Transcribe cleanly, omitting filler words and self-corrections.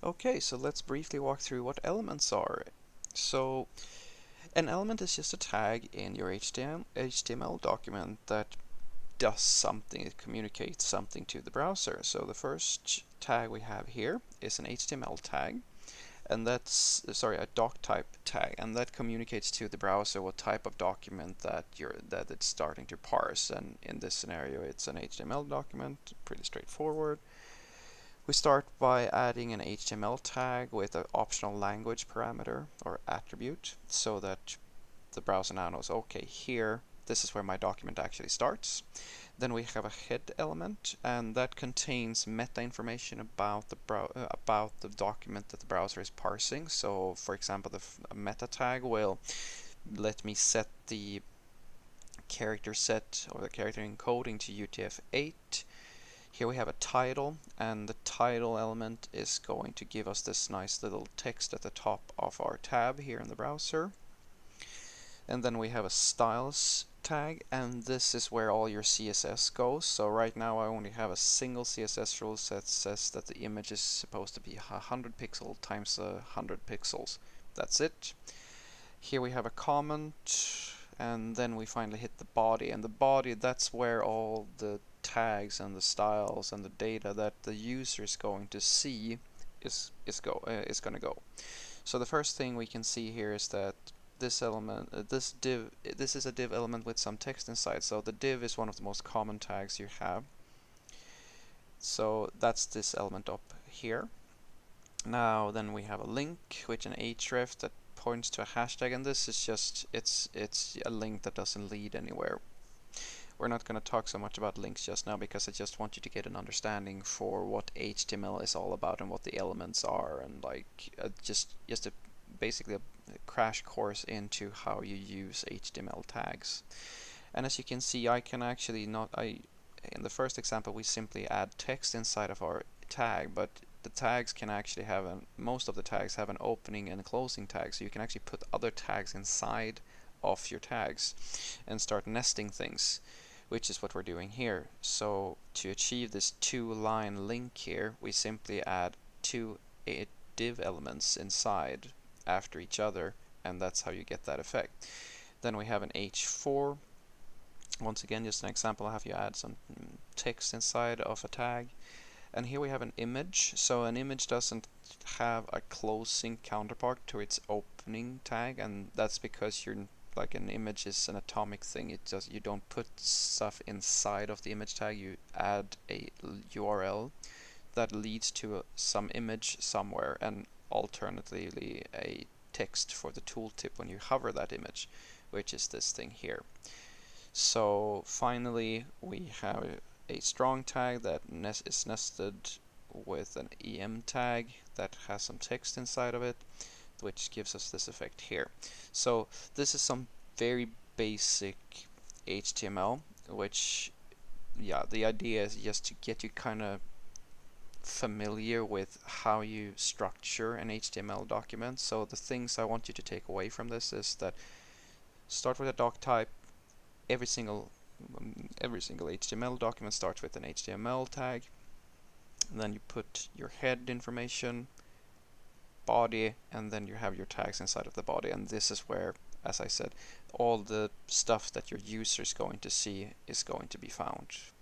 Okay, so let's briefly walk through what elements are. So, an element is just a tag in your HTML document that does something, it communicates something to the browser. So the first tag we have here is an HTML tag, and that's, sorry, a doc type tag, and that communicates to the browser what type of document that it's starting to parse. And in this scenario, it's an HTML document, pretty straightforward. We start by adding an HTML tag with an optional language parameter or attribute so that the browser now knows, okay, here, this is where my document actually starts. Then we have a head element, and that contains meta information about the document that the browser is parsing. So, for example, the meta tag will let me set the character set or the character encoding to UTF-8. Here we have a title, and the title element is going to give us this nice little text at the top of our tab here in the browser. And then we have a styles tag, and this is where all your CSS goes. So right now I only have a single CSS rule that says that the image is supposed to be 100 pixels times 100 pixels. That's it. Here we have a comment, and then we finally hit the body, and the body, that's where all the tags and the styles and the data that the user is going to see is going to go. So the first thing we can see here is that this element, this is a div element with some text inside. So the div is one of the most common tags you have. So that's this element up here. Now then we have a link, which an href that points to a hashtag, and this is just it's a link that doesn't lead anywhere. We're not going to talk so much about links just now because I just want you to get an understanding for what HTML is all about and what the elements are, and like just basically a crash course into how you use HTML tags. And as you can see, I can actually in the first example we simply add text inside of our tag, but the tags can actually have most of the tags have an opening and a closing tag, so you can actually put other tags inside of your tags and start nesting things, which is what we're doing here. So to achieve this two-line link here, we simply add two div elements inside after each other, and that's how you get that effect. Then we have an h4. Once again, just an example, I'll have you add some text inside of a tag. And here we have an image. So an image doesn't have a closing counterpart to its opening tag, and that's because you're like an image is an atomic thing. You don't put stuff inside of the image tag. You add a URL that leads to some image somewhere, and alternatively a text for the tooltip when you hover that image, which is this thing here. So finally we have a strong tag that is nested with an em tag that has some text inside of it, which gives us this effect here. So this is some very basic HTML, which, yeah, the idea is just to get you kind of familiar with how you structure an HTML document. So the things I want you to take away from this is that start with a doc type. Every single HTML document starts with an HTML tag, and then you put your head information, body, and then you have your tags inside of the body. And this is where, as I said, all the stuff that your user is going to see is going to be found.